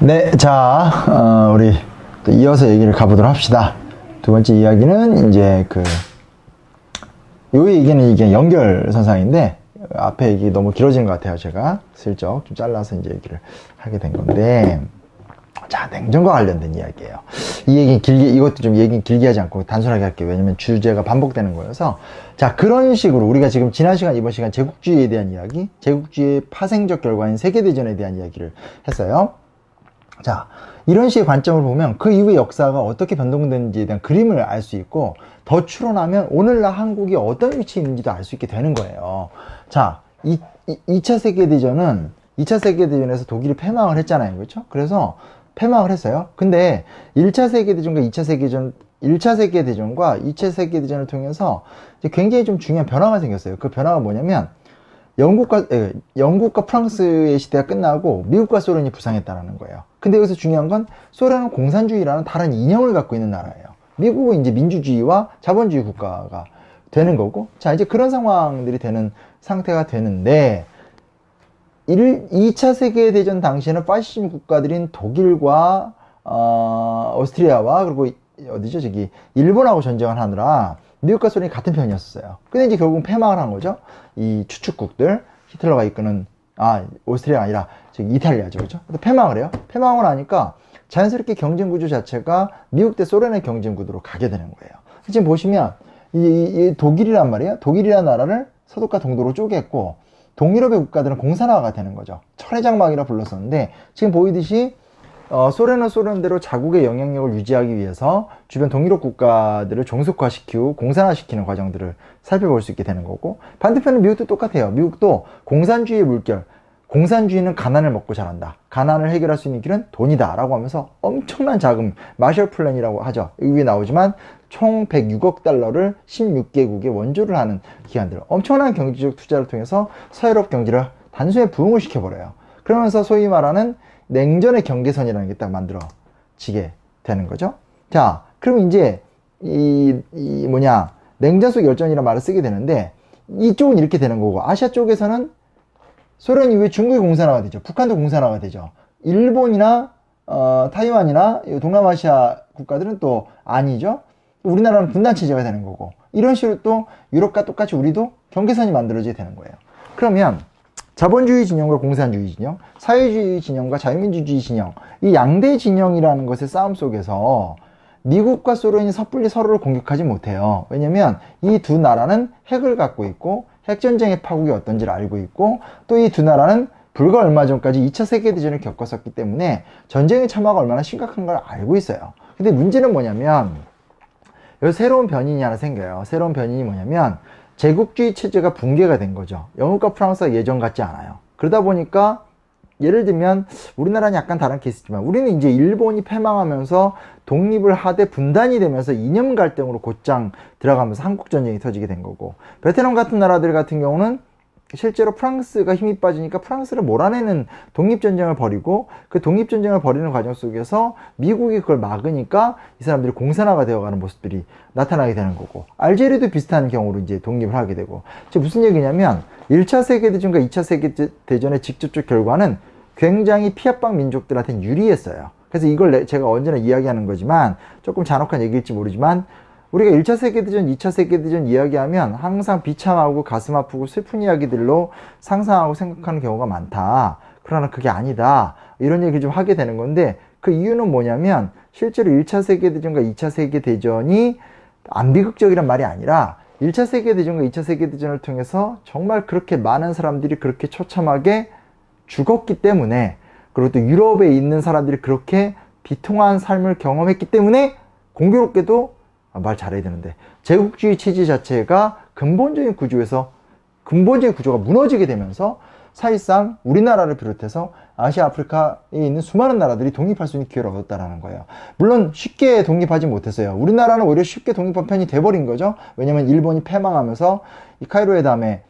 네, 자, 우리 또 이어서 얘기를 가보도록 합시다. 두 번째 이야기는 이제 요 얘기는 이게 연결선상인데, 앞에 얘기 너무 길어진 것 같아요. 제가 슬쩍 좀 잘라서 이제 얘기를 하게 된 건데, 자, 냉전과 관련된 이야기예요. 이 얘기는 이것도 좀 얘기는 길게 하지 않고 단순하게 할게요. 왜냐면 주제가 반복되는 거여서. 자, 그런 식으로 우리가 지금 지난 시간, 이번 시간 제국주의에 대한 이야기, 제국주의의 파생적 결과인 세계대전에 대한 이야기를 했어요. 자, 이런 식의 관점을 보면 그 이후의 역사가 어떻게 변동되는지에 대한 그림을 알 수 있고, 더 추론하면 오늘날 한국이 어떤 위치에 있는지도 알 수 있게 되는 거예요. 자, 2차 세계대전에서 독일이 패망을 했잖아요. 그렇죠? 그래서 패망을 했어요. 근데 1차 세계대전과 2차 세계대전을 통해서 이제 굉장히 좀 중요한 변화가 생겼어요. 그 변화가 뭐냐면, 영국과 프랑스의 시대가 끝나고 미국과 소련이 부상했다는 거예요. 근데 여기서 중요한 건 소련은 공산주의라는 다른 이념을 갖고 있는 나라예요. 미국은 이제 민주주의와 자본주의 국가가 되는 거고, 자, 이제 그런 상황들이 되는 상태가 되는데, 2차 세계대전 당시에는 파시즘 국가들인 독일과 오스트리아와 그리고 어디죠? 일본하고 전쟁을 하느라 미국과 소련이 같은 편이었어요. 근데 이제 결국은 패망을 한 거죠. 이 추축국들, 히틀러가 이끄는, 오스트리아가 아니라 이탈리아죠. 그죠? 패망을 해요. 패망을 하니까 자연스럽게 경쟁 구조 자체가 미국 대 소련의 경쟁 구도로 가게 되는 거예요. 지금 보시면 이 독일이란 말이에요. 독일이라는 나라를 서독과 동독으로 쪼갰고, 동유럽의 국가들은 공산화가 되는 거죠. 철회장막이라 불렀었는데, 지금 보이듯이 소련은 소련대로 자국의 영향력을 유지하기 위해서 주변 동유럽 국가들을 종속화시키고 공산화시키는 과정들을 살펴볼 수 있게 되는 거고, 반대편은 미국도 똑같아요. 미국도 공산주의의 물결, 공산주의는 가난을 먹고 자란다, 가난을 해결할 수 있는 길은 돈이다 라고 하면서 엄청난 자금, 마셜 플랜이라고 하죠. 여기 나오지만 총 106억 달러를 16개국에 원조를 하는 기관들, 엄청난 경제적 투자를 통해서 서유럽 경제를 단순히 부흥을 시켜버려요. 그러면서 소위 말하는 냉전의 경계선이라는 게 딱 만들어지게 되는 거죠. 자, 그럼 이제 냉전 속 열전이라는 말을 쓰게 되는데, 이쪽은 이렇게 되는 거고, 아시아 쪽에서는 소련 이후에 중국이 공산화가 되죠. 북한도 공산화가 되죠. 일본이나 타이완이나 동남아시아 국가들은 또 아니죠. 우리나라는 분단 체제가 되는 거고, 이런 식으로 또 유럽과 똑같이 우리도 경계선이 만들어지게 되는 거예요. 그러면 자본주의 진영과 공산주의 진영, 사회주의 진영과 자유민주주의 진영, 이 양대 진영이라는 것의 싸움 속에서 미국과 소련이 섣불리 서로를 공격하지 못해요. 왜냐면 이 두 나라는 핵을 갖고 있고, 핵전쟁의 파국이 어떤지를 알고 있고, 또 이 두 나라는 불과 얼마 전까지 2차 세계대전을 겪었었기 때문에 전쟁의 참화가 얼마나 심각한 걸 알고 있어요. 근데 문제는 뭐냐면, 여기 새로운 변인이 하나 생겨요. 새로운 변인이 뭐냐면, 제국주의 체제가 붕괴가 된 거죠. 영국과 프랑스가 예전 같지 않아요. 그러다 보니까 예를 들면 우리나라는 약간 다른 케이스지만, 우리는 이제 일본이 패망하면서 독립을 하되 분단이 되면서 이념 갈등으로 곧장 들어가면서 한국전쟁이 터지게 된 거고, 베트남 같은 나라들 같은 경우는 실제로 프랑스가 힘이 빠지니까 프랑스를 몰아내는 독립전쟁을 벌이고, 그 독립전쟁을 벌이는 과정 속에서 미국이 그걸 막으니까 이 사람들이 공산화가 되어가는 모습들이 나타나게 되는 거고, 알제리도 비슷한 경우로 이제 독립을 하게 되고. 지금 무슨 얘기냐면, 1차 세계대전과 2차 세계대전의 직접적 결과는 굉장히 피압방 민족들한테는 유리했어요. 그래서 이걸 제가 언제나 이야기하는 거지만, 조금 잔혹한 얘기일지 모르지만, 우리가 1차 세계대전, 2차 세계대전 이야기하면 항상 비참하고 가슴 아프고 슬픈 이야기들로 상상하고 생각하는 경우가 많다. 그러나 그게 아니다. 이런 얘기를 좀 하게 되는 건데, 그 이유는 뭐냐면, 실제로 1차 세계대전과 2차 세계대전이 안 비극적이란 말이 아니라, 1차 세계대전과 2차 세계대전을 통해서 정말 그렇게 많은 사람들이 그렇게 처참하게 죽었기 때문에, 그리고 또 유럽에 있는 사람들이 그렇게 비통한 삶을 경험했기 때문에, 공교롭게도 말 잘해야 되는데, 제국주의 체제 자체가 근본적인 구조가 무너지게 되면서 사실상 우리나라를 비롯해서 아시아, 아프리카에 있는 수많은 나라들이 독립할 수 있는 기회를 얻었다는 거예요. 물론 쉽게 독립하지 못했어요. 우리나라는 오히려 쉽게 독립한 편이 돼버린 거죠. 왜냐면 일본이 패망하면서 이 카이로 회담에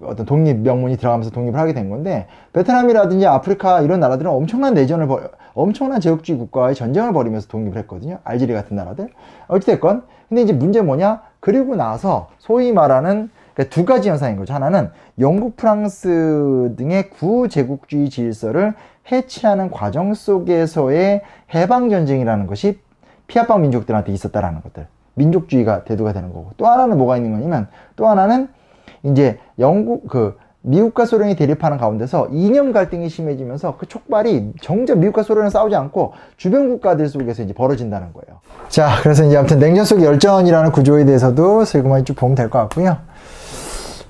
어떤 독립 명문이 들어가면서 독립을 하게 된 건데, 베트남이라든지 아프리카 이런 나라들은 엄청난 제국주의 국가와의 전쟁을 벌이면서 독립을 했거든요. 알제리 같은 나라들. 어찌됐건, 근데 이제 문제 뭐냐? 그리고 나서 소위 말하는 그러니까 두 가지 현상인 거죠. 하나는 영국, 프랑스 등의 구제국주의 질서를 해치하는 과정 속에서의 해방전쟁이라는 것이 피아방 민족들한테 있었다라는 것들. 민족주의가 대두가 되는 거고. 또 하나는 뭐가 있는 거냐면, 또 하나는 이제 미국과 소련이 대립하는 가운데서 이념 갈등이 심해지면서 그 촉발이 정작 미국과 소련은 싸우지 않고 주변 국가들 속에서 이제 벌어진다는 거예요. 자, 그래서 이제 아무튼 냉전 속의 열전이라는 구조에 대해서도 슬그머니 쭉 보면 될 것 같고요.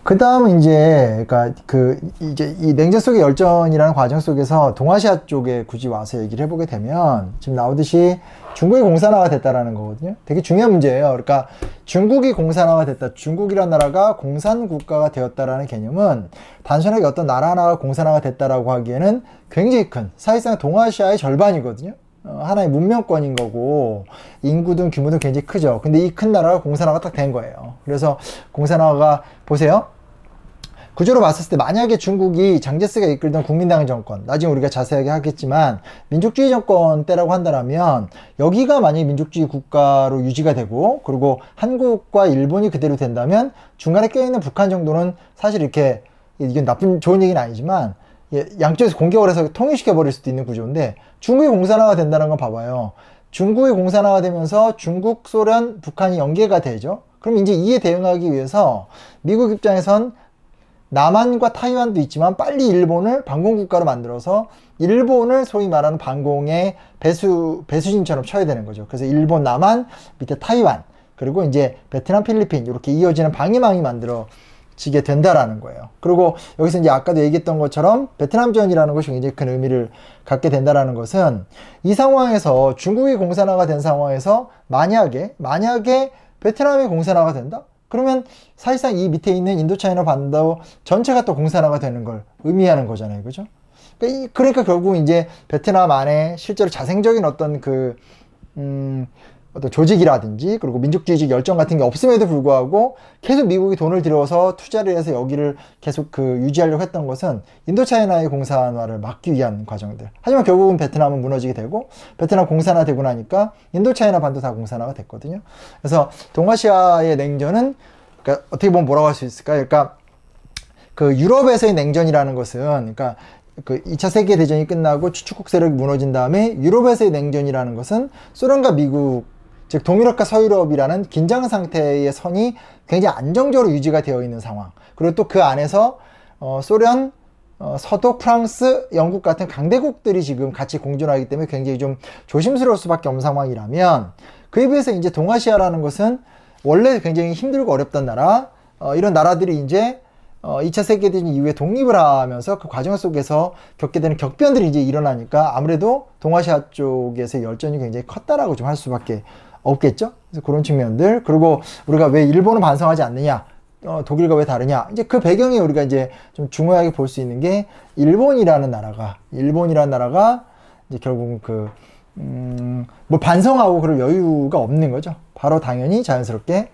그 다음은 이제, 이제 이 냉전 속의 열전이라는 과정 속에서 동아시아 쪽에 굳이 와서 얘기를 해보게 되면, 지금 나오듯이 중국이 공산화가 됐다라는 거거든요. 되게 중요한 문제예요. 그러니까 중국이 공산화가 됐다. 중국이란 나라가 공산국가가 되었다라는 개념은 단순하게 어떤 나라 하나가 공산화가 됐다라고 하기에는 굉장히 큰, 사실상 동아시아의 절반이거든요. 하나의 문명권인 거고, 인구든 규모도 굉장히 크죠. 근데 이 큰 나라가 공산화가 딱 된 거예요. 그래서 공산화가, 보세요. 구조로 봤을 때 만약에 중국이 장제스가 이끌던 국민당 정권, 나중에 우리가 자세하게 하겠지만 민족주의 정권 때라고 한다면 여기가 만약에 민족주의 국가로 유지가 되고, 그리고 한국과 일본이 그대로 된다면 중간에 껴있는 북한 정도는 사실 이렇게, 이건 좋은 얘기는 아니지만 양쪽에서 공격을 해서 통일시켜 버릴 수도 있는 구조인데, 중국이 공산화가 된다는 건 봐봐요. 중국이 공산화가 되면서 중국, 소련, 북한이 연계가 되죠. 그럼 이제 이에 대응하기 위해서 미국 입장에선 남한과 타이완도 있지만 빨리 일본을 반공국가로 만들어서 일본을 소위 말하는 반공의 배수진처럼 쳐야 되는 거죠. 그래서 일본, 남한, 밑에 타이완, 그리고 이제 베트남, 필리핀 이렇게 이어지는 방위망이 만들어지게 된다라는 거예요. 그리고 여기서 이제 아까도 얘기했던 것처럼 베트남전이라는 것이 굉장히 큰 의미를 갖게 된다라는 것은, 이 상황에서 중국이 공산화가 된 상황에서 만약에 베트남이 공산화가 된다? 그러면 사실상 이 밑에 있는 인도차이나 반도 전체가 또 공산화가 되는 걸 의미하는 거잖아요. 그죠? 그러니까 결국 이제 베트남 안에 실제로 자생적인 어떤 어떤 조직이라든지, 그리고 민족주의적 열정 같은 게 없음에도 불구하고 계속 미국이 돈을 들여서 투자를 해서 여기를 계속 유지하려고 했던 것은 인도차이나의 공산화를 막기 위한 과정들. 하지만 결국은 베트남은 무너지게 되고, 베트남 공산화 되고 나니까 인도차이나 반도 다 공산화가 됐거든요. 그래서 동아시아의 냉전은, 그러니까 어떻게 보면 뭐라고 할 수 있을까요? 그러니까 유럽에서의 냉전이라는 것은, 그러니까 2차 세계대전이 끝나고 주축국 세력이 무너진 다음에 유럽에서의 냉전이라는 것은 소련과 미국, 즉 동유럽과 서유럽이라는 긴장 상태의 선이 굉장히 안정적으로 유지가 되어 있는 상황, 그리고 또 그 안에서 소련, 서독, 프랑스, 영국 같은 강대국들이 지금 같이 공존하기 때문에 굉장히 좀 조심스러울 수밖에 없는 상황이라면, 그에 비해서 이제 동아시아라는 것은 원래 굉장히 힘들고 어렵던 나라, 이런 나라들이 이제 2차 세계대전 이후에 독립을 하면서 그 과정 속에서 겪게 되는 격변들이 이제 일어나니까 아무래도 동아시아 쪽에서 열전이 굉장히 컸다라고 좀 할 수밖에 없겠죠. 그래서 그런 측면들, 그리고 우리가 왜 일본은 반성하지 않느냐, 독일과 왜 다르냐, 이제 그 배경에 우리가 이제 좀 중요하게 볼 수 있는 게, 일본이라는 나라가 이제 결국 뭐 반성하고 그럴 여유가 없는 거죠. 바로 당연히 자연스럽게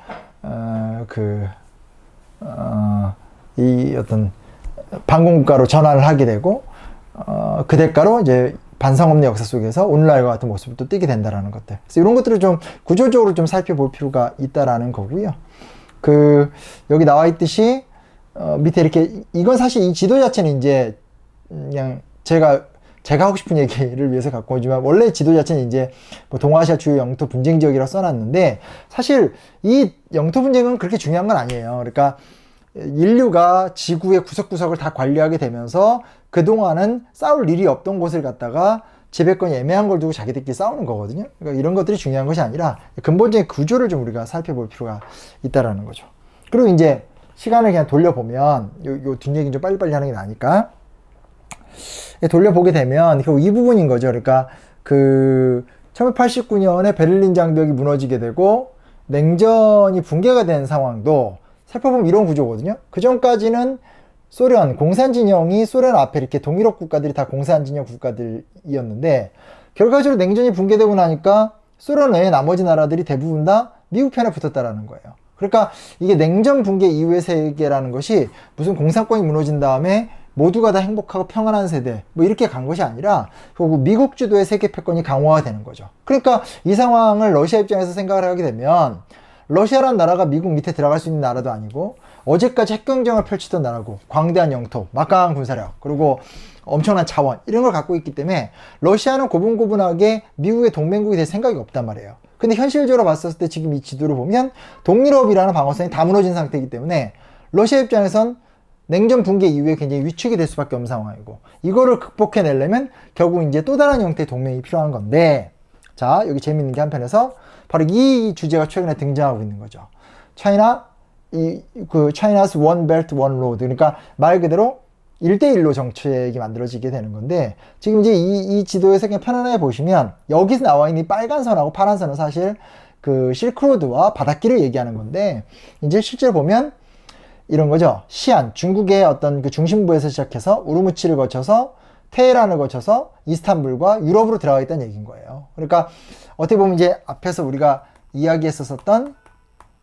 이 어떤 반공국가로 전환을 하게 되고, 그 대가로 이제 반성 없는 역사 속에서 오늘날과 같은 모습을 또 띠게 된다라는 것들. 그래서 이런 것들을 좀 구조적으로 좀 살펴볼 필요가 있다라는 거고요. 여기 나와 있듯이 밑에 이렇게, 이건 사실 이 지도 자체는 이제 그냥 제가 하고 싶은 얘기를 위해서 갖고 오지만, 원래 지도 자체는 이제 뭐 동아시아 주요 영토 분쟁 지역이라고 써놨는데, 사실 이 영토 분쟁은 그렇게 중요한 건 아니에요. 그러니까 인류가 지구의 구석구석을 다 관리하게 되면서 그동안은 싸울 일이 없던 곳을 갖다가 지배권이 애매한 걸 두고 자기들끼리 싸우는 거거든요. 그러니까 이런 것들이 중요한 것이 아니라 근본적인 구조를 좀 우리가 살펴볼 필요가 있다라는 거죠. 그리고 이제 시간을 그냥 돌려보면, 요 뒷얘기는 좀 빨리빨리 하는 게 나으니까 돌려보게 되면 결국 이 부분인 거죠. 그러니까 1989년에 베를린 장벽이 무너지게 되고 냉전이 붕괴가 된 상황도 살펴보면 이런 구조거든요. 그 전까지는 소련, 공산진영이 소련 앞에 이렇게 동유럽 국가들이 다 공산진영 국가들이었는데, 결과적으로 냉전이 붕괴되고 나니까 소련 외의 나머지 나라들이 대부분 다 미국 편에 붙었다라는 거예요. 그러니까 이게 냉전 붕괴 이후의 세계라는 것이 무슨 공산권이 무너진 다음에 모두가 다 행복하고 평안한 세대 뭐 이렇게 간 것이 아니라 결국 미국 주도의 세계 패권이 강화가 되는 거죠. 그러니까 이 상황을 러시아 입장에서 생각을 하게 되면, 러시아란 나라가 미국 밑에 들어갈 수 있는 나라도 아니고 어제까지 핵경쟁을 펼치던 나라고 광대한 영토, 막강한 군사력, 그리고 엄청난 자원 이런 걸 갖고 있기 때문에 러시아는 고분고분하게 미국의 동맹국이 될 생각이 없단 말이에요. 근데 현실적으로 봤을 때 지금 이 지도를 보면 동유럽이라는 방어선이 다 무너진 상태이기 때문에 러시아 입장에선 냉전 붕괴 이후에 굉장히 위축이 될 수밖에 없는 상황이고, 이거를 극복해내려면 결국 이제 또 다른 형태의 동맹이 필요한 건데, 자 여기 재밌는 게 한편에서 바로 이 주제가 최근에 등장하고 있는 거죠. China's One Belt One Road, 그러니까 말 그대로 1대1로 정책이 만들어지게 되는 건데, 지금 이제 이 지도에서 그냥 편안하게 보시면 여기서 나와 있는 이 빨간 선하고 파란 선은 사실 그 실크로드와 바닷길을 얘기하는 건데, 이제 실제로 보면 이런 거죠. 시안, 중국의 어떤 그 중심부에서 시작해서 우르무치를 거쳐서 테헤란을 거쳐서 이스탄불과 유럽으로 들어가겠다는 얘기인 거예요. 그러니까 어떻게 보면 이제 앞에서 우리가 이야기했었던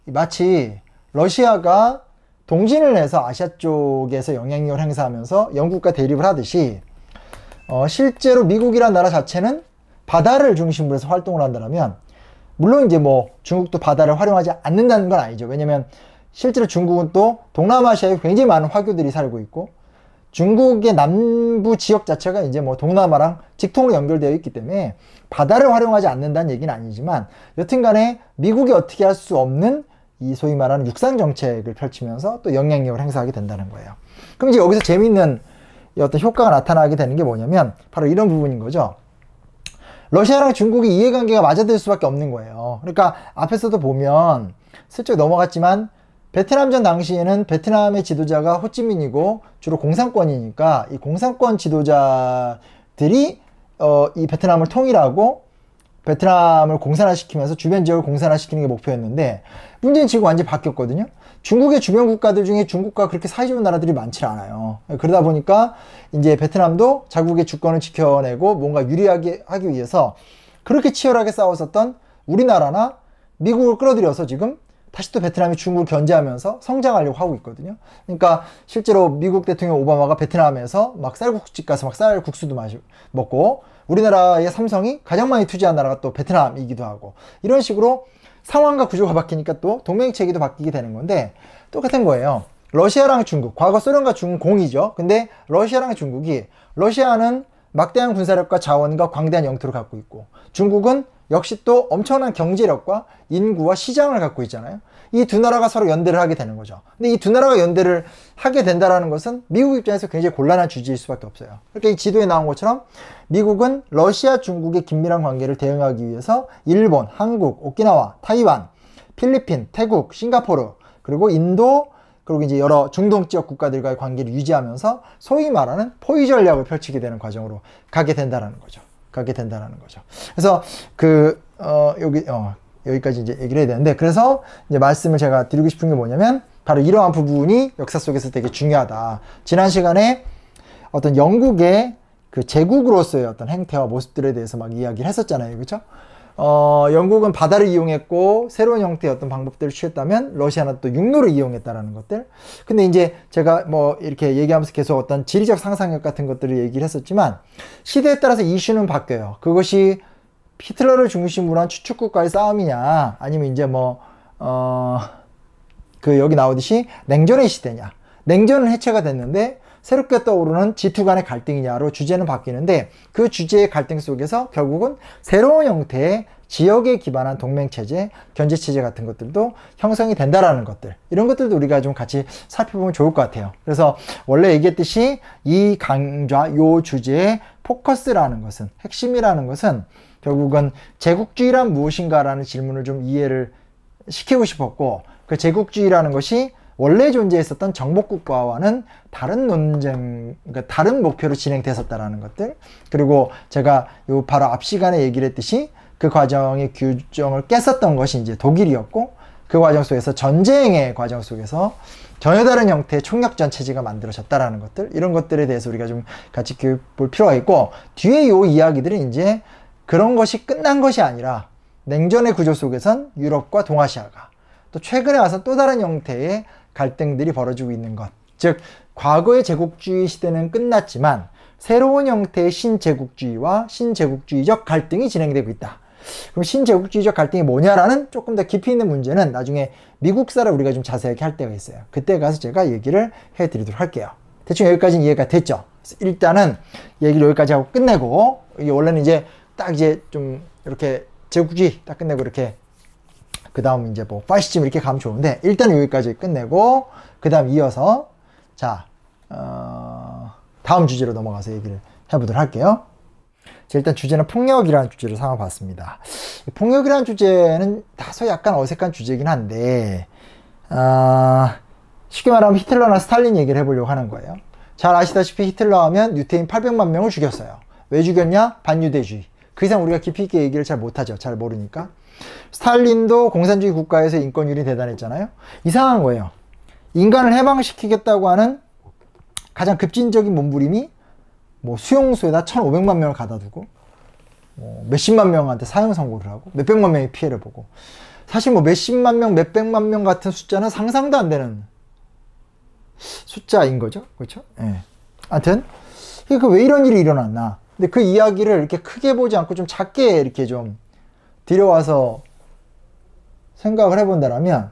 마치 러시아가 동진을 해서 아시아 쪽에서 영향력을 행사하면서 영국과 대립을 하듯이 실제로 미국이라는 나라 자체는 바다를 중심으로 해서 활동을 한다면, 물론 이제 뭐 중국도 바다를 활용하지 않는다는 건 아니죠. 왜냐면 실제로 중국은 또 동남아시아에 굉장히 많은 화교들이 살고 있고, 중국의 남부 지역 자체가 이제 뭐 동남아랑 직통으로 연결되어 있기 때문에 바다를 활용하지 않는다는 얘기는 아니지만, 여튼간에 미국이 어떻게 할 수 없는 이 소위 말하는 육상 정책을 펼치면서 또 영향력을 행사하게 된다는 거예요. 그럼 이제 여기서 재미있는 어떤 효과가 나타나게 되는 게 뭐냐면 바로 이런 부분인 거죠. 러시아랑 중국이 이해관계가 맞아들 수밖에 없는 거예요. 그러니까 앞에서도 보면 슬쩍 넘어갔지만 베트남전 당시에는 베트남의 지도자가 호찌민이고 주로 공산권이니까 이 공산권 지도자들이 이 베트남을 통일하고 베트남을 공산화시키면서 주변 지역을 공산화시키는 게 목표였는데, 문제는 지금 완전히 바뀌었거든요. 중국의 주변 국가들 중에 중국과 그렇게 사이좋은 나라들이 많지 않아요. 그러다 보니까 이제 베트남도 자국의 주권을 지켜내고 뭔가 유리하게 하기 위해서 그렇게 치열하게 싸웠었던 우리나라나 미국을 끌어들여서 지금 다시 또 베트남이 중국을 견제하면서 성장하려고 하고 있거든요. 그러니까 실제로 미국 대통령 오바마가 베트남에서 막 쌀국수집 가서 막 쌀국수도 먹고, 우리나라의 삼성이 가장 많이 투자한 나라가 또 베트남이기도 하고, 이런 식으로 상황과 구조가 바뀌니까 또 동맹체계도 바뀌게 되는 건데, 똑같은 거예요. 러시아랑 중국, 과거 소련과 중국 공이죠. 근데 러시아랑 중국이, 러시아는 막대한 군사력과 자원과 광대한 영토를 갖고 있고, 중국은 역시 또 엄청난 경제력과 인구와 시장을 갖고 있잖아요. 이 두 나라가 서로 연대를 하게 되는 거죠. 근데 이 두 나라가 연대를 하게 된다는 것은 미국 입장에서 굉장히 곤란한 주제일 수밖에 없어요. 그러니까 이 지도에 나온 것처럼 미국은 러시아, 중국의 긴밀한 관계를 대응하기 위해서 일본, 한국, 오키나와, 타이완, 필리핀, 태국, 싱가포르, 그리고 인도, 그리고 이제 여러 중동 지역 국가들과의 관계를 유지하면서 소위 말하는 포위 전략을 펼치게 되는 과정으로 가게 된다는 거죠. 그래서 여기까지 이제 얘기를 해야 되는데, 그래서 이제 말씀을 제가 드리고 싶은 게 뭐냐면 바로 이러한 부분이 역사 속에서 되게 중요하다. 지난 시간에 어떤 영국의 그 제국으로서의 어떤 행태와 모습들에 대해서 막 이야기를 했었잖아요. 그렇죠? 영국은 바다를 이용했고 새로운 형태의 어떤 방법들을 취했다면 러시아는 또 육로를 이용했다라는 것들. 근데 이제 제가 뭐 이렇게 얘기하면서 계속 어떤 지리적 상상력 같은 것들을 얘기를 했었지만, 시대에 따라서 이슈는 바뀌어요. 그것이 히틀러를 중심으로 한 추축국가의 싸움이냐, 아니면 이제 여기 나오듯이 냉전의 시대냐, 냉전은 해체가 됐는데 새롭게 떠오르는 G2 간의 갈등이냐로 주제는 바뀌는데, 그 주제의 갈등 속에서 결국은 새로운 형태의 지역에 기반한 동맹체제, 견제체제 같은 것들도 형성이 된다라는 것들, 이런 것들도 우리가 좀 같이 살펴보면 좋을 것 같아요. 그래서 원래 얘기했듯이 이 강좌, 요 주제의 포커스라는 것은, 핵심이라는 것은 결국은 제국주의란 무엇인가라는 질문을 좀 이해를 시키고 싶었고, 그 제국주의라는 것이 원래 존재했었던 정복국가와는 다른 논쟁, 그러니까 다른 목표로 진행됐었다라는 것들, 그리고 제가 요 바로 앞 시간에 얘기를 했듯이 그 과정의 규정을 깼었던 것이 이제 독일이었고, 그 과정 속에서 전쟁의 과정 속에서 전혀 다른 형태의 총력전 체제가 만들어졌다라는 것들, 이런 것들에 대해서 우리가 좀 같이 볼 필요가 있고, 뒤에 요 이야기들은 이제 그런 것이 끝난 것이 아니라 냉전의 구조 속에선 유럽과 동아시아가 또 최근에 와서 또 다른 형태의 갈등들이 벌어지고 있는 것, 즉 과거의 제국주의 시대는 끝났지만 새로운 형태의 신제국주의와 신제국주의적 갈등이 진행되고 있다. 그럼 신제국주의적 갈등이 뭐냐라는 조금 더 깊이 있는 문제는 나중에 미국사를 우리가 좀 자세하게 할 때가 있어요. 그때 가서 제가 얘기를 해드리도록 할게요. 대충 여기까지는 이해가 됐죠? 일단은 얘기를 여기까지 하고 끝내고, 이게 원래는 이제 딱 이제 좀 이렇게 제국주의 딱 끝내고 이렇게 그 다음 이제 뭐 파시즘 이렇게 가면 좋은데, 일단 여기까지 끝내고 그 다음 이어서 자 다음 주제로 넘어가서 얘기를 해보도록 할게요. 자, 일단 주제는 폭력이라는 주제로 삼아봤습니다. 폭력이라는 주제는 다소 약간 어색한 주제긴 한데 쉽게 말하면 히틀러나 스탈린 얘기를 해보려고 하는 거예요. 잘 아시다시피 히틀러 하면 유태인 800만 명을 죽였어요. 왜 죽였냐? 반유대주의. 그 이상 우리가 깊이 있게 얘기를 잘 못하죠. 잘 모르니까. 스탈린도 공산주의 국가에서 인권율이 대단했잖아요. 이상한 거예요. 인간을 해방시키겠다고 하는 가장 급진적인 몸부림이 뭐 수용소에다 1500만 명을 가다 두고 뭐 몇십만 명한테 사형 선고를 하고 몇백만 명의 피해를 보고, 사실 뭐 몇십만 명, 몇백만 명 같은 숫자는 상상도 안 되는 숫자인 거죠. 그렇죠? 예. 하여튼 그 왜 이런 일이 일어났나. 근데 그 이야기를 이렇게 크게 보지 않고 좀 작게 이렇게 좀 들여와서 생각을 해본다라면,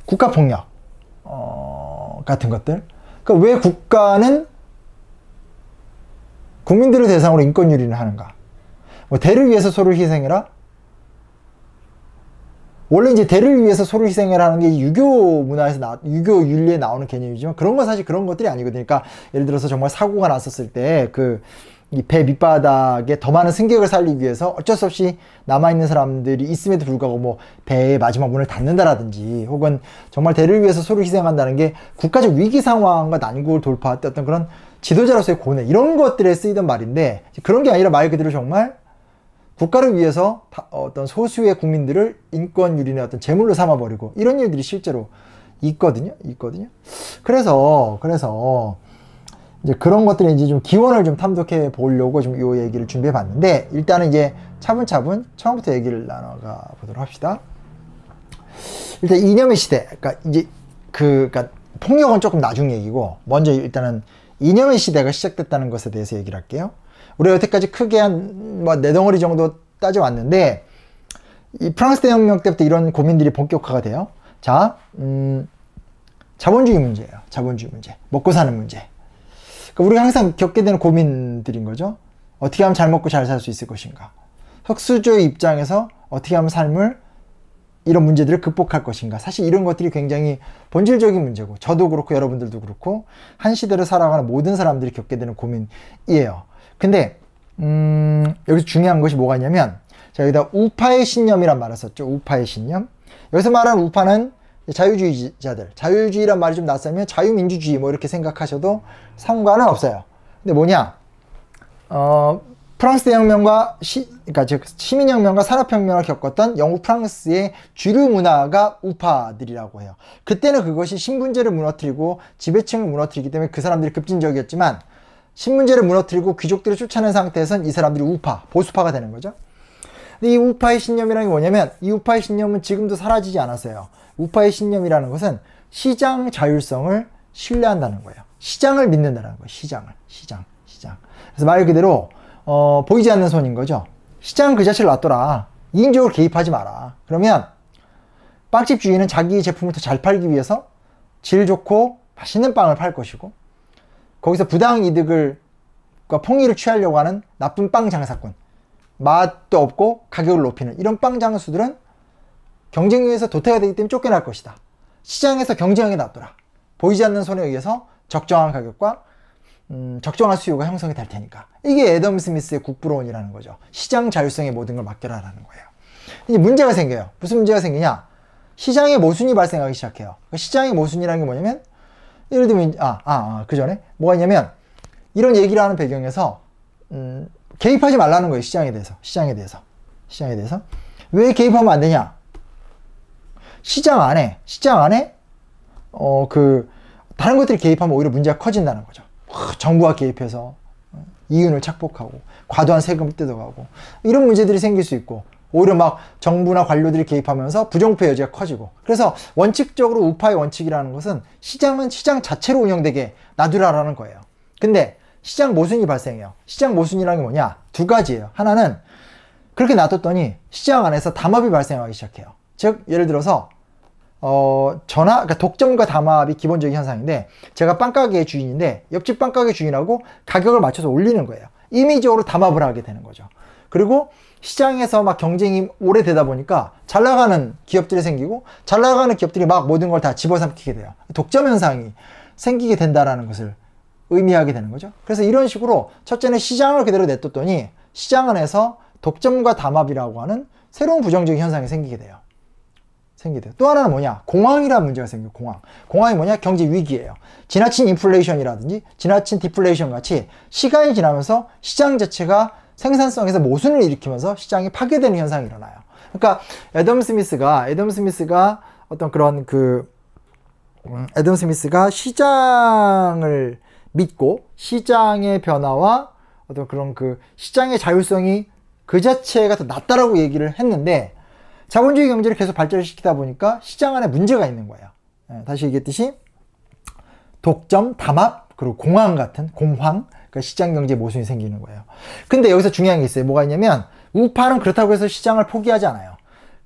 국가폭력 같은 것들. 그러니까 왜 국가는 국민들을 대상으로 인권유린을 하는가? 뭐 대를 위해서 소를 희생해라? 원래 이제 대를 위해서 소를 희생해라 하는 게 유교 문화에서 유교 윤리에 나오는 개념이지만, 그런 건 사실 그런 것들이 아니거든요. 그러니까 예를 들어서 정말 사고가 났었을 때 이 배 밑바닥에 더 많은 승객을 살리기 위해서 어쩔 수 없이 남아있는 사람들이 있음에도 불구하고 뭐 배의 마지막 문을 닫는다라든지, 혹은 정말 대를 위해서 소를 희생한다는 게 국가적 위기 상황과 난국을 돌파할 때 어떤 그런 지도자로서의 고뇌, 이런 것들에 쓰이던 말인데, 그런 게 아니라 말 그대로 정말 국가를 위해서 어떤 소수의 국민들을 인권유린의 어떤 제물로 삼아버리고, 이런 일들이 실제로 있거든요. 그래서 이제 그런 것들이 이제 좀 기원을 좀 탐독해 보려고 좀 이 얘기를 준비해 봤는데, 일단은 이제 차분차분 처음부터 얘기를 나눠가 보도록 합시다. 일단 이념의 시대, 그러니까 이제 그러니까 폭력은 조금 나중 얘기고, 먼저 일단은 이념의 시대가 시작됐다는 것에 대해서 얘기를 할게요. 우리가 여태까지 크게 한 뭐 4덩어리 정도 따져왔는데, 이 프랑스 대혁명 때부터 이런 고민들이 본격화가 돼요. 자, 자본주의 문제예요. 자본주의 문제, 먹고 사는 문제. 그러니까 우리가 항상 겪게 되는 고민들인 거죠. 어떻게 하면 잘 먹고 잘 살 수 있을 것인가? 흑수저의 입장에서 어떻게 하면 삶을, 이런 문제들을 극복할 것인가? 사실 이런 것들이 굉장히 본질적인 문제고, 저도 그렇고 여러분들도 그렇고 한 시대를 살아가는 모든 사람들이 겪게 되는 고민이에요. 근데 여기서 중요한 것이 뭐가 있냐면, 자, 여기다 우파의 신념이란 말을 썼죠. 우파의 신념. 여기서 말하는 우파는 자유주의자들, 자유주의란 말이 좀 낯설면 자유민주주의 뭐 이렇게 생각하셔도 상관은 없어요. 근데 뭐냐, 프랑스 대혁명과 그러니까 즉 시민혁명과 산업혁명을 겪었던 영국 프랑스의 주류 문화가 우파들이라고 해요. 그때는 그것이 신분제를 무너뜨리고 지배층을 무너뜨리기 때문에 그 사람들이 급진적이었지만, 신분제를 무너뜨리고 귀족들을 쫓아낸 상태에선 이 사람들이 우파, 보수파가 되는 거죠. 근데 이 우파의 신념이라는 게 뭐냐면, 이 우파의 신념은 지금도 사라지지 않았어요. 우파의 신념이라는 것은 시장 자율성을 신뢰한다는 거예요. 시장을 믿는다는 거예요. 시장. 그래서 말 그대로 보이지 않는 손인 거죠. 시장은 그 자체를 놔둬라. 이인적으로 개입하지 마라. 그러면 빵집 주인은 자기 제품을 더 잘 팔기 위해서 질 좋고 맛있는 빵을 팔 것이고, 거기서 부당 이득을 폭리를 취하려고 하는 나쁜 빵 장사꾼, 맛도 없고 가격을 높이는 이런 빵 장수들은 경쟁에서 도태가 되기 때문에 쫓겨날 것이다. 시장에서 경쟁하게 놔둬라. 보이지 않는 손에 의해서 적정한 가격과 적정한 수요가 형성이 될 테니까. 이게 애덤 스미스의 국부론이라는 거죠. 시장 자율성에 모든 걸 맡겨라라는 거예요. 이제 문제가 생겨요. 무슨 문제가 생기냐? 시장의 모순이 발생하기 시작해요. 시장의 모순이라는 게 뭐냐면, 예를 들면 그 전에 뭐가 있냐면, 이런 얘기를 하는 배경에서 개입하지 말라는 거예요. 시장에 대해서 왜 개입하면 안 되냐? 시장 안에 다른 것들이 개입하면 오히려 문제가 커진다는 거죠. 정부가 개입해서 이윤을 착복하고 과도한 세금을 뜯어가고 이런 문제들이 생길 수 있고, 오히려 막 정부나 관료들이 개입하면서 부정부패 여지가 커지고. 그래서 원칙적으로 우파의 원칙이라는 것은 시장은 시장 자체로 운영되게 놔두라라는 거예요. 근데 시장 모순이 발생해요. 시장 모순이라는 게 뭐냐? 두 가지예요. 하나는 그렇게 놔뒀더니 시장 안에서 담합이 발생하기 시작해요. 즉 예를 들어서 그러니까 독점과 담합이 기본적인 현상인데, 제가 빵가게 주인인데 옆집 빵가게 주인하고 가격을 맞춰서 올리는 거예요. 임의적으로 담합을 하게 되는 거죠. 그리고 시장에서 막 경쟁이 오래되다 보니까 잘 나가는 기업들이 생기고 잘 나가는 기업들이 막 모든 걸 다 집어삼키게 돼요. 독점 현상이 생기게 된다라는 것을 의미하게 되는 거죠. 그래서 이런 식으로 첫째는 시장을 그대로 냅뒀더니 시장 안에서 독점과 담합이라고 하는 새로운 부정적인 현상이 생기게 돼요. 또 하나는 뭐냐? 공황이라는 문제가 생겨요. 공황이 뭐냐? 경제 위기예요. 지나친 인플레이션이라든지 지나친 디플레이션 같이 시간이 지나면서 시장 자체가 생산성에서 모순을 일으키면서 시장이 파괴되는 현상이 일어나요. 그러니까 애덤 스미스가 어떤 그런 애덤 스미스가 시장을 믿고 시장의 변화와 어떤 그런 시장의 자율성이 그 자체가 더 낫다라고 얘기를 했는데, 자본주의 경제를 계속 발전시키다 보니까 시장 안에 문제가 있는 거예요. 다시 얘기했듯이 독점, 담합, 그리고 공황, 그러니까 시장 경제 모순이 생기는 거예요. 근데 여기서 중요한 게 있어요. 뭐가 있냐면 우파는 그렇다고 해서 시장을 포기하지 않아요.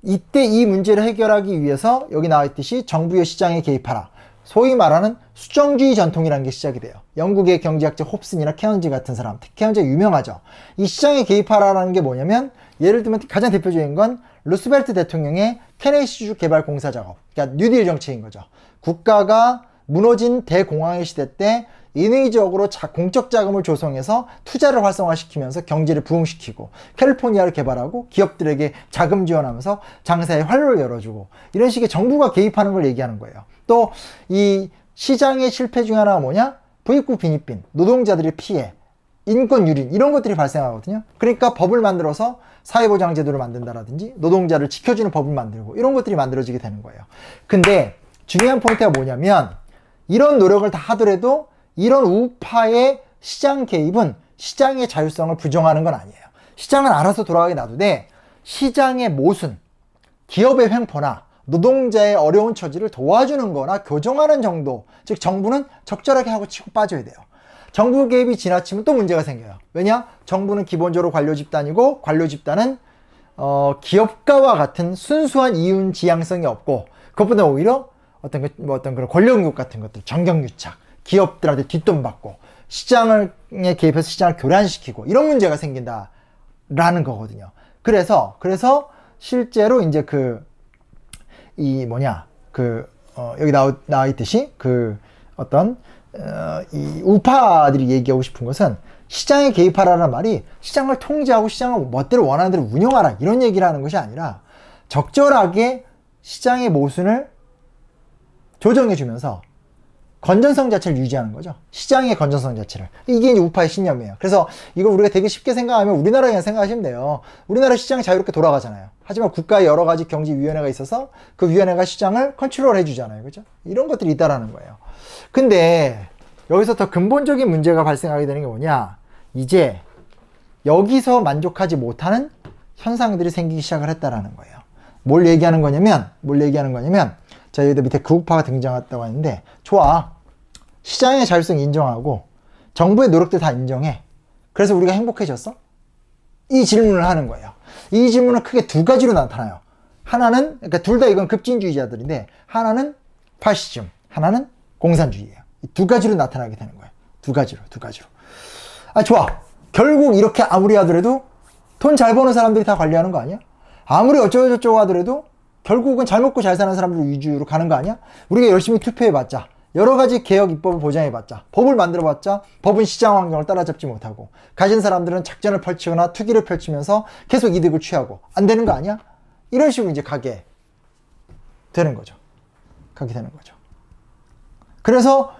이때 이 문제를 해결하기 위해서 여기 나와 있듯이 정부의 시장에 개입하라. 소위 말하는 수정주의 전통이라는 게 시작이 돼요. 영국의 경제학자 홉슨이나 케언즈 같은 사람, 케언즈가 유명하죠. 이 시장에 개입하라라는 게 뭐냐면, 예를 들면 가장 대표적인 건 루스벨트 대통령의 테네시주 개발 공사 작업, 그러니까 뉴딜 정책인 거죠. 국가가 무너진 대공황의 시대 때 인위적으로 공적 자금을 조성해서 투자를 활성화시키면서 경제를 부흥시키고 캘리포니아를 개발하고 기업들에게 자금 지원하면서 장사의 활로를 열어주고, 이런 식의 정부가 개입하는 걸 얘기하는 거예요. 또 이 시장의 실패 중에 하나가 뭐냐? 부익부 빈익빈, 노동자들의 피해, 인권 유린, 이런 것들이 발생하거든요. 그러니까 법을 만들어서 사회보장제도를 만든다라든지 노동자를 지켜주는 법을 만들고 이런 것들이 만들어지게 되는 거예요. 근데 중요한 포인트가 뭐냐면, 이런 노력을 다 하더라도 이런 우파의 시장 개입은 시장의 자율성을 부정하는 건 아니에요. 시장은 알아서 돌아가게 놔두되 시장의 모순, 기업의 횡포나 노동자의 어려운 처지를 도와주는 거나 교정하는 정도, 즉 정부는 적절하게 하고 치고 빠져야 돼요. 정부 개입이 지나치면 또 문제가 생겨요. 왜냐? 정부는 기본적으로 관료 집단이고, 관료 집단은 기업가와 같은 순수한 이윤 지향성이 없고, 그것보다 오히려 어떤 그런 권력욕 같은 것들, 정경유착, 기업들한테 뒷돈 받고 시장에 개입해서 시장을 교란시키고 이런 문제가 생긴다라는 거거든요. 그래서 실제로 이제 여기 나와 있듯이 이 우파들이 얘기하고 싶은 것은, 시장에 개입하라는 말이 시장을 통제하고 시장을 멋대로 원하는 대로 운영하라 이런 얘기를 하는 것이 아니라, 적절하게 시장의 모순을 조정해주면서 건전성 자체를 유지하는 거죠. 시장의 건전성 자체를. 이게 이제 우파의 신념이에요. 그래서 이걸 우리가 되게 쉽게 생각하면 우리나라에 그냥 생각하시면 돼요. 우리나라 시장이 자유롭게 돌아가잖아요. 하지만 국가에 여러 가지 경제위원회가 있어서 그 위원회가 시장을 컨트롤 해주잖아요. 그죠? 이런 것들이 있다라는 거예요. 근데 여기서 더 근본적인 문제가 발생하게 되는 게 뭐냐? 이제 여기서 만족하지 못하는 현상들이 생기기 시작을 했다라는 거예요. 뭘 얘기하는 거냐면 자, 여기다 밑에 극우파가 등장했다고 하는데, 좋아, 시장의 자율성 인정하고 정부의 노력들 다 인정해. 그래서 우리가 행복해졌어? 이 질문을 하는 거예요. 이 질문은 크게 두 가지로 나타나요. 하나는, 그러니까 둘 다 이건 급진주의자들인데, 하나는 파시즘, 하나는 공산주의예요. 이 두 가지로 나타나게 되는 거예요. 두 가지로. 아, 좋아, 결국 이렇게 아무리 하더라도 돈 잘 버는 사람들이 다 관리하는 거 아니야? 아무리 어쩌고저쩌고 하더라도 결국은 잘 먹고 잘 사는 사람들 위주로 가는 거 아니야? 우리가 열심히 투표해봤자, 여러 가지 개혁 입법을 보장해봤자, 법을 만들어봤자 법은 시장 환경을 따라잡지 못하고, 가진 사람들은 작전을 펼치거나 투기를 펼치면서 계속 이득을 취하고, 안 되는 거 아니야? 이런 식으로 이제 가게 되는 거죠. 그래서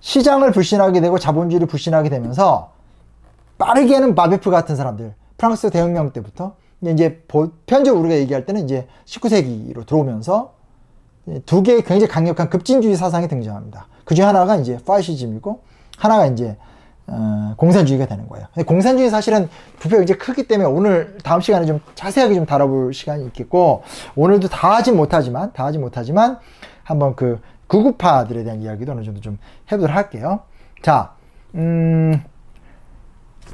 시장을 불신하게 되고 자본주의를 불신하게 되면서, 빠르게는 마베프 같은 사람들, 프랑스 대혁명 때부터 이제 보편적으로 우리가 얘기할 때는 이제 19세기로 들어오면서 두 개의 굉장히 강력한 급진주의 사상이 등장합니다. 그 중에 하나가 이제 파시즘이고, 하나가 이제 공산주의가 되는 거예요. 근데 공산주의 사실은 부피가 굉장히 크기 때문에 오늘 다음 시간에 좀 자세하게 좀 다뤄볼 시간이 있겠고, 오늘도 다 하진 못하지만 한번 극우파들에 대한 이야기도 어느 정도 좀 해보도록 할게요. 자,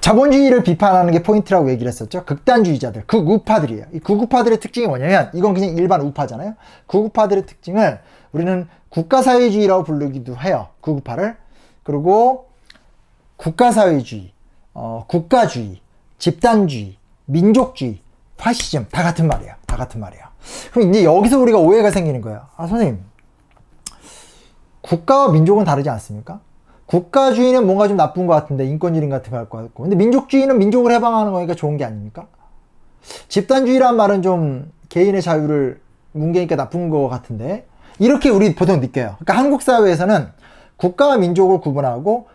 자본주의를 비판하는 게 포인트라고 얘기를 했었죠. 극단주의자들, 극우파들이에요. 이 극우파들의 특징이 뭐냐면, 이건 그냥 일반 우파잖아요. 극우파들의 특징을 우리는 국가사회주의라고 부르기도 해요. 극우파를. 그리고 국가사회주의, 국가주의, 집단주의, 민족주의, 파시즘 다 같은 말이에요. 다 같은 말이에요. 그럼 이제 여기서 우리가 오해가 생기는 거예요. 아, 선생님, 국가와 민족은 다르지 않습니까? 국가주의는 뭔가 좀 나쁜 것 같은데, 인권유린 같은 거 할 것 같고, 근데 민족주의는 민족을 해방하는 거니까 좋은 게 아닙니까? 집단주의란 말은 좀 개인의 자유를 뭉개니까 나쁜 것 같은데, 이렇게 우리 보통 느껴요. 그러니까 한국 사회에서는 국가와 민족을 구분하고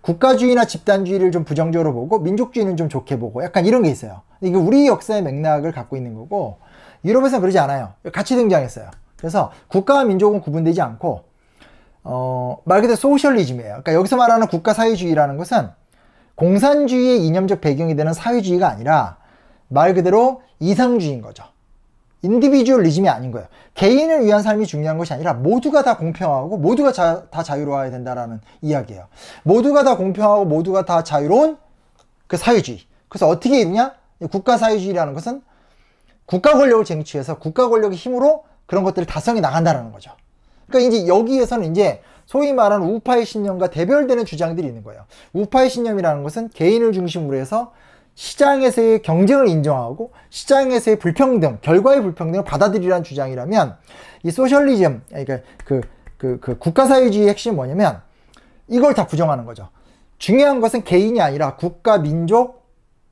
국가주의나 집단주의를 좀 부정적으로 보고 민족주의는 좀 좋게 보고 약간 이런 게 있어요. 이게 우리 역사의 맥락을 갖고 있는 거고, 유럽에서는 그러지 않아요. 같이 등장했어요. 그래서 국가와 민족은 구분되지 않고 말 그대로 소셜리즘이에요. 그러니까 여기서 말하는 국가사회주의라는 것은 공산주의의 이념적 배경이 되는 사회주의가 아니라 말 그대로 이상주의인 거죠. 인디비주얼리즘이 아닌 거예요. 개인을 위한 삶이 중요한 것이 아니라 모두가 다 공평하고 모두가 다 자유로워야 된다라는 이야기예요. 모두가 다 공평하고 모두가 다 자유로운 그 사회주의. 그래서 어떻게 이루냐? 국가사회주의라는 것은 국가 권력을 쟁취해서 국가 권력의 힘으로 그런 것들을 달성해 나간다는 거죠. 그러니까 이제 여기에서는 이제 소위 말하는 우파의 신념과 대별되는 주장들이 있는 거예요. 우파의 신념이라는 것은 개인을 중심으로 해서 시장에서의 경쟁을 인정하고 시장에서의 불평등, 결과의 불평등을 받아들이라는 주장이라면, 이 소셜리즘, 그러니까 그 국가사회주의의 핵심이 뭐냐면 이걸 다 부정하는 거죠. 중요한 것은 개인이 아니라 국가, 민족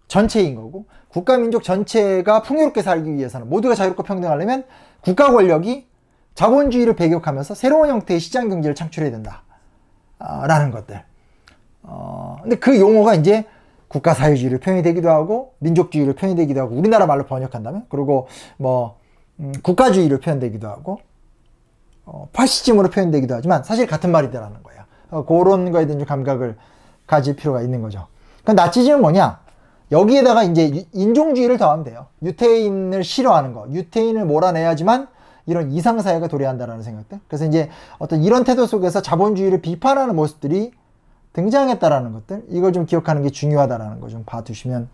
전체인 거고, 국가, 민족 전체가 풍요롭게 살기 위해서는, 모두가 자유롭고 평등하려면 국가 권력이 자본주의를 배격하면서 새로운 형태의 시장 경제를 창출해야 된다. 라는 것들. 근데 그 용어가 이제 국가사회주의를 표현이 되기도 하고, 민족주의를 표현이 되기도 하고, 우리나라 말로 번역한다면, 그리고 국가주의를 표현되기도 하고, 파시즘으로 표현되기도 하지만 사실 같은 말이다라는 거예요. 그런 거에 대한 감각을 가질 필요가 있는 거죠. 그럼 나치즘은 뭐냐? 여기에다가 이제 인종주의를 더하면 돼요. 유태인을 싫어하는 거, 유태인을 몰아내야지만 이런 이상사회가 도래한다라는 생각들. 그래서 이제 어떤 이런 태도 속에서 자본주의를 비판하는 모습들이 등장했다라는 것들, 이걸 좀 기억하는 게 중요하다라는 거 좀 봐두시면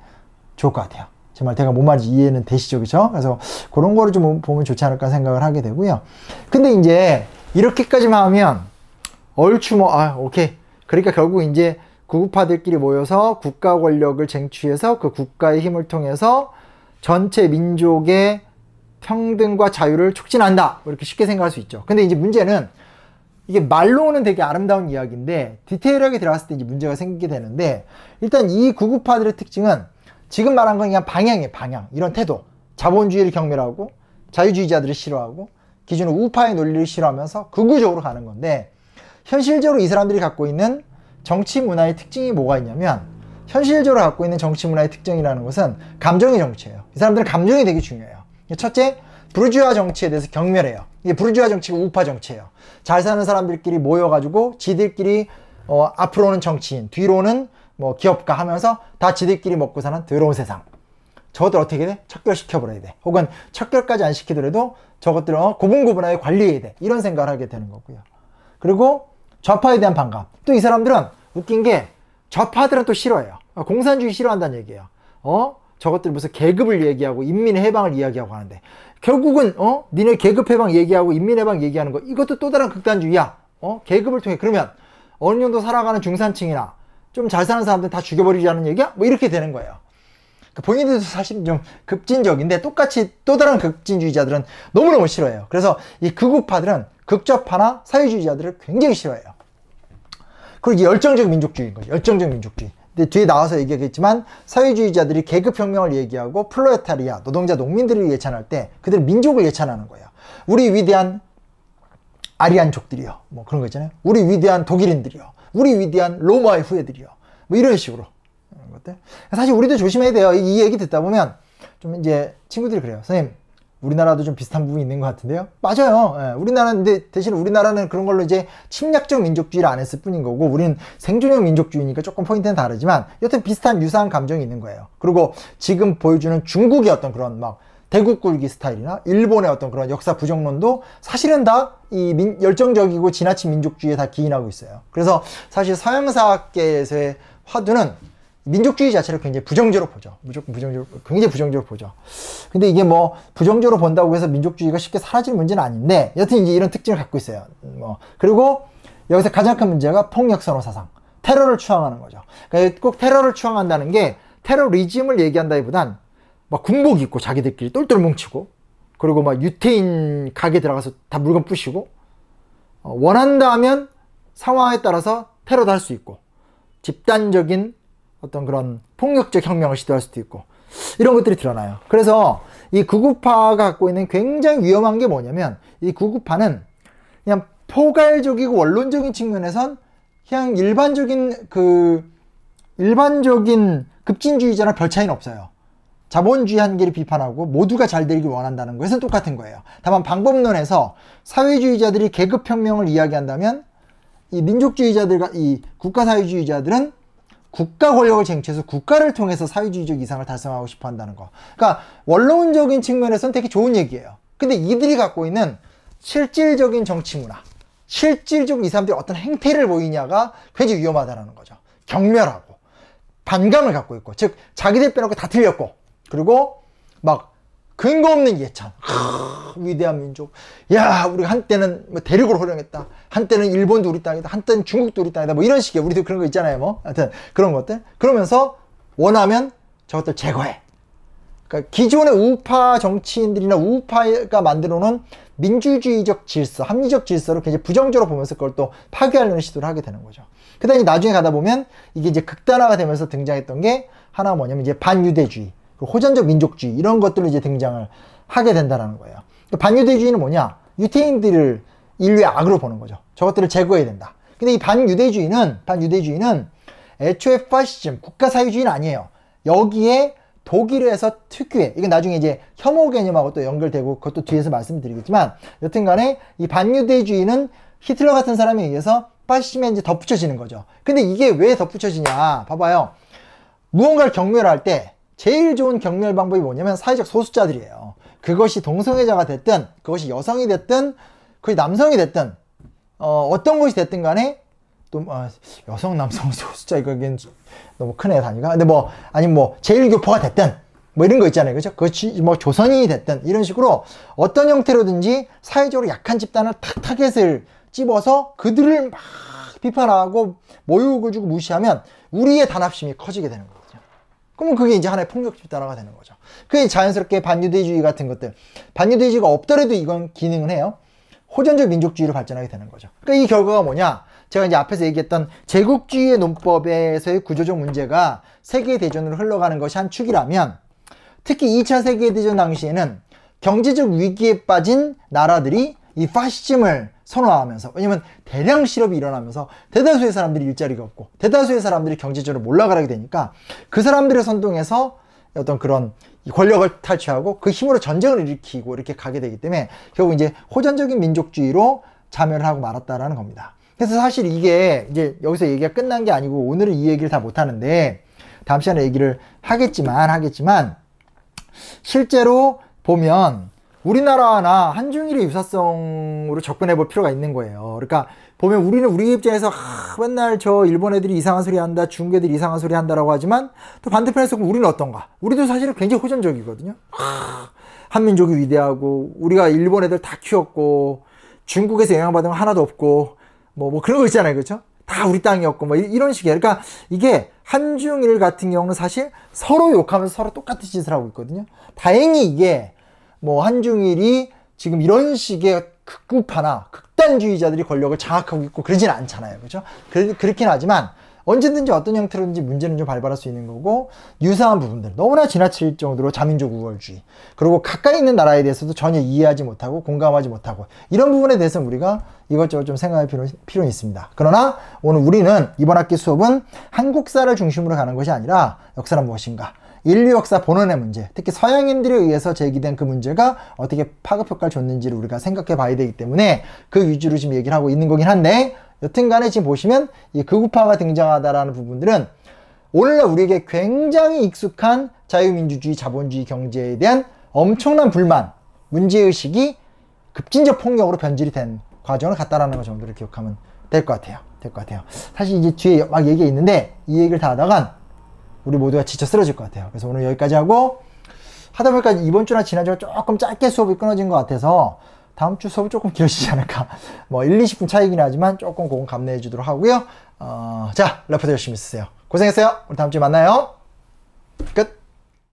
좋을 것 같아요. 정말 제가 뭔 말인지 이해는 되시죠, 그죠? 그래서 그런 거를 좀 보면 좋지 않을까 생각을 하게 되고요. 근데 이제 이렇게까지만 하면 얼추 오케이. 그러니까 결국 이제 극우파들끼리 모여서 국가 권력을 쟁취해서 그 국가의 힘을 통해서 전체 민족의 평등과 자유를 촉진한다, 이렇게 쉽게 생각할 수 있죠. 근데 이제 문제는 이게 말로는 되게 아름다운 이야기인데 디테일하게 들어갔을 때 이제 문제가 생기게 되는데, 일단 이 극우파들의 특징은 지금 말한 건 그냥 방향이에요. 방향. 이런 태도. 자본주의를 경멸하고 자유주의자들을 싫어하고 기존의 우파의 논리를 싫어하면서 극우적으로 가는 건데, 현실적으로 이 사람들이 갖고 있는 정치 문화의 특징이 뭐가 있냐면, 현실적으로 갖고 있는 정치 문화의 특징이라는 것은 감정의 정치예요. 이 사람들은 감정이 되게 중요해요. 첫째, 부르주아 정치에 대해서 경멸해요. 이게 부르주아 정치가 우파 정치예요. 잘 사는 사람들끼리 모여가지고 지들끼리 앞으로는 정치인, 뒤로는 기업가 하면서 다 지들끼리 먹고 사는 더러운 세상. 저것들 어떻게 돼? 척결시켜버려야 돼. 혹은 척결까지 안 시키더라도 저것들을 고분고분하게 관리해야 돼. 이런 생각을 하게 되는 거고요. 그리고 좌파에 대한 반감. 또 이 사람들은 웃긴 게 좌파들은 또 싫어해요. 공산주의 싫어한다는 얘기예요. 저것들 무슨 계급을 얘기하고 인민의 해방을 이야기하고 하는데, 결국은 니네 계급 해방 얘기하고 인민 해방 얘기하는 거, 이것도 또 다른 극단주의야. 계급을 통해. 그러면 어느 정도 살아가는 중산층이나 좀 잘 사는 사람들 다 죽여버리자는 얘기야? 이렇게 되는 거예요. 그러니까 본인들도 사실 좀 급진적인데, 똑같이 또 다른 극진주의자들은 너무너무 싫어해요. 그래서 이 극우파들은 극좌파나 사회주의자들을 굉장히 싫어해요. 그리고 이게 열정적 민족주의인 거죠. 열정적 민족주의. 근데 뒤에 나와서 얘기하겠지만, 사회주의자들이 계급혁명을 얘기하고 플로레타리아, 노동자, 농민들을 예찬할 때 그들은 민족을 예찬하는 거예요. 우리 위대한 아리안족들이요. 그런 거 있잖아요. 우리 위대한 독일인들이요. 우리 위대한 로마의 후예들이요. 이런 식으로. 것들. 사실 우리도 조심해야 돼요. 이 얘기 듣다 보면 좀 이제 친구들이 그래요. 선생님, 우리나라도 좀 비슷한 부분이 있는 것 같은데요? 맞아요. 예, 우리나라는, 근데 대신 우리나라는 그런 걸로 이제 침략적 민족주의를 안 했을 뿐인 거고, 우리는 생존형 민족주의니까 조금 포인트는 다르지만, 여튼 비슷한 유사한 감정이 있는 거예요. 그리고 지금 보여주는 중국의 어떤 그런 대국 굴기 스타일이나 일본의 어떤 그런 역사 부정론도 사실은 다 이 열정적이고 지나친 민족주의에 다 기인하고 있어요. 그래서 사실 서양사학계에서의 화두는 민족주의 자체를 굉장히 부정적으로 보죠. 무조건 부정적으로, 굉장히 부정적으로 보죠. 근데 이게 뭐 부정적으로 본다고 해서 민족주의가 쉽게 사라질 문제는 아닌데, 여튼 이제 이런 특징을 갖고 있어요. 그리고 여기서 가장 큰 문제가 폭력선호 사상, 테러를 추앙하는 거죠. 그러니까 꼭 테러를 추앙한다는 게 테러리즘을 얘기한다기보단 막 군복 입고 자기들끼리 똘똘 뭉치고, 그리고 막 유태인 가게 들어가서 다 물건 부시고, 원한다 하면 상황에 따라서 테러도 할 수 있고, 집단적인 어떤 그런 폭력적 혁명을 시도할 수도 있고, 이런 것들이 드러나요. 그래서 이 극우파가 갖고 있는 굉장히 위험한 게 뭐냐면, 이 극우파는 그냥 포괄적이고 원론적인 측면에선 그냥 일반적인 급진주의자랑 별 차이는 없어요. 자본주의 한계를 비판하고 모두가 잘 되길 원한다는 것은 똑같은 거예요. 다만 방법론에서 사회주의자들이 계급혁명을 이야기한다면, 이 민족주의자들과 이 국가사회주의자들은 국가 권력을 쟁취해서 국가를 통해서 사회주의적 이상을 달성하고 싶어 한다는 거. 그러니까 원론적인 측면에서는 되게 좋은 얘기예요. 근데 이들이 갖고 있는 실질적인 정치 문화, 실질적으로 이 사람들이 어떤 행태를 보이냐가 굉장히 위험하다는 거죠. 경멸하고 반감을 갖고 있고, 즉 자기들 빼놓고 다 틀렸고, 그리고 막 근거 없는 예찬, 위대한 민족, 야 우리가 한때는 뭐 대륙을 호령했다, 한때는 일본도 우리 땅이다, 한때는 중국도 우리 땅이다, 뭐 이런 식의, 우리도 그런 거 있잖아요. 뭐 하여튼 그런 것들, 그러면서 원하면 저것들 제거해. 그러니까 기존의 우파 정치인들이나 우파가 만들어 놓은 민주주의적 질서, 합리적 질서를 굉장히 부정적으로 보면서 그걸 또 파괴하려는 시도를 하게 되는 거죠. 그다음에 나중에 가다 보면 이게 이제 극단화가 되면서 등장했던 게 하나가 뭐냐면 이제 반유대주의, 호전적 민족주의, 이런 것들로 이제 등장을 하게 된다는 거예요. 반유대주의는 뭐냐? 유태인들을 인류의 악으로 보는 거죠. 저것들을 제거해야 된다. 근데 이 반유대주의는 애초에 파시즘, 국가사회주의는 아니에요. 여기에 독일에서 특유의, 이건 나중에 이제 혐오 개념하고 또 연결되고 그것도 뒤에서 말씀드리겠지만, 여튼 간에 이 반유대주의는 히틀러 같은 사람에 의해서 파시즘에 이제 덧붙여지는 거죠. 근데 이게 왜 덧붙여지냐? 봐봐요. 무언가를 경멸할 때 제일 좋은 경멸 방법이 뭐냐면 사회적 소수자들이에요. 그것이 동성애자가 됐든, 그것이 여성이 됐든, 그것이 남성이 됐든, 어떤 것이 됐든 간에, 또, 여성, 남성, 소수자, 이거 너무 크네, 단위가. 근데 뭐, 아니면 뭐, 제일교포가 됐든, 뭐 이런 거 있잖아요. 그죠? 그것이 뭐 조선인이 됐든, 이런 식으로 어떤 형태로든지 사회적으로 약한 집단을 타겟을 찝어서 그들을 막 비판하고 모욕을 주고 무시하면 우리의 단합심이 커지게 되는 거거든요. 그러면 그게 이제 하나의 폭력 집단화가 되는 거죠. 그게 자연스럽게 반유대주의 같은 것들, 반유대주의가 없더라도 이건 기능은 해요. 호전적 민족주의로 발전하게 되는 거죠. 그러니까 이 결과가 뭐냐? 제가 이제 앞에서 얘기했던 제국주의의 논법에서의 구조적 문제가 세계대전으로 흘러가는 것이 한 축이라면, 특히 2차 세계대전 당시에는 경제적 위기에 빠진 나라들이 이 파시즘을 선호하면서, 왜냐면 대량 실업이 일어나면서 대다수의 사람들이 일자리가 없고 대다수의 사람들이 경제적으로 몰락하게 되니까 그 사람들을 선동해서 어떤 그런 권력을 탈취하고 그 힘으로 전쟁을 일으키고 이렇게 가게 되기 때문에 결국 이제 호전적인 민족주의로 자멸을 하고 말았다라는 겁니다. 그래서 사실 이게 이제 여기서 얘기가 끝난 게 아니고, 오늘은 이 얘기를 다 못하는데 다음 시간에 얘기를 하겠지만 실제로 보면 우리나라나 한중일의 유사성으로 접근해 볼 필요가 있는 거예요. 그러니까 보면 우리는 우리 입장에서 맨날 저 일본 애들이 이상한 소리 한다, 중국 애들이 이상한 소리 한다라고 하지만, 또 반대편에서 보면 우리는 어떤가? 우리도 사실은 굉장히 호전적이거든요. 한민족이 위대하고, 우리가 일본 애들 다 키웠고, 중국에서 영향받은 건 하나도 없고, 뭐 그런 거 있잖아요. 그렇죠? 다 우리 땅이었고, 뭐 이런 식이에요. 그러니까 이게 한중일 같은 경우는 사실 서로 욕하면서 서로 똑같은 짓을 하고 있거든요. 다행히 이게 뭐 한중일이 지금 이런 식의 극우파나 극단주의자들이 권력을 장악하고 있고 그러진 않잖아요. 그렇죠? 그렇긴 하지만 언제든지 어떤 형태로든지 문제는 좀 발발할 수 있는 거고, 유사한 부분들, 너무나 지나칠 정도로 자민족 우월주의, 그리고 가까이 있는 나라에 대해서도 전혀 이해하지 못하고 공감하지 못하고, 이런 부분에 대해서 우리가 이것저것 좀 생각할 필요는 있습니다. 그러나 오늘 우리는 이번 학기 수업은 한국사를 중심으로 가는 것이 아니라 역사란 무엇인가, 인류 역사 본원의 문제, 특히 서양인들에 의해서 제기된 그 문제가 어떻게 파급효과를 줬는지를 우리가 생각해 봐야 되기 때문에 그 위주로 지금 얘기를 하고 있는 거긴 한데, 여튼간에 지금 보시면 이 극우파가 등장하다라는 부분들은 오늘날 우리에게 굉장히 익숙한 자유민주주의, 자본주의 경제에 대한 엄청난 불만, 문제의식이 급진적 폭력으로 변질이 된 과정을 갖다라는 것 정도를 기억하면 될 것 같아요. 사실 이제 뒤에 막 얘기가 있는데 이 얘기를 다 하다간 우리 모두가 지쳐 쓰러질 것 같아요. 그래서 오늘 여기까지 하고, 하다 보니까 이번 주나 지난주가 조금 짧게 수업이 끊어진 것 같아서 다음 주 수업은 조금 길어지지 않을까. 뭐 1, 20분 차이긴 하지만 조금 그건 감내해 주도록 하고요. 자, 레포트 열심히 쓰세요. 고생했어요. 우리 다음 주에 만나요.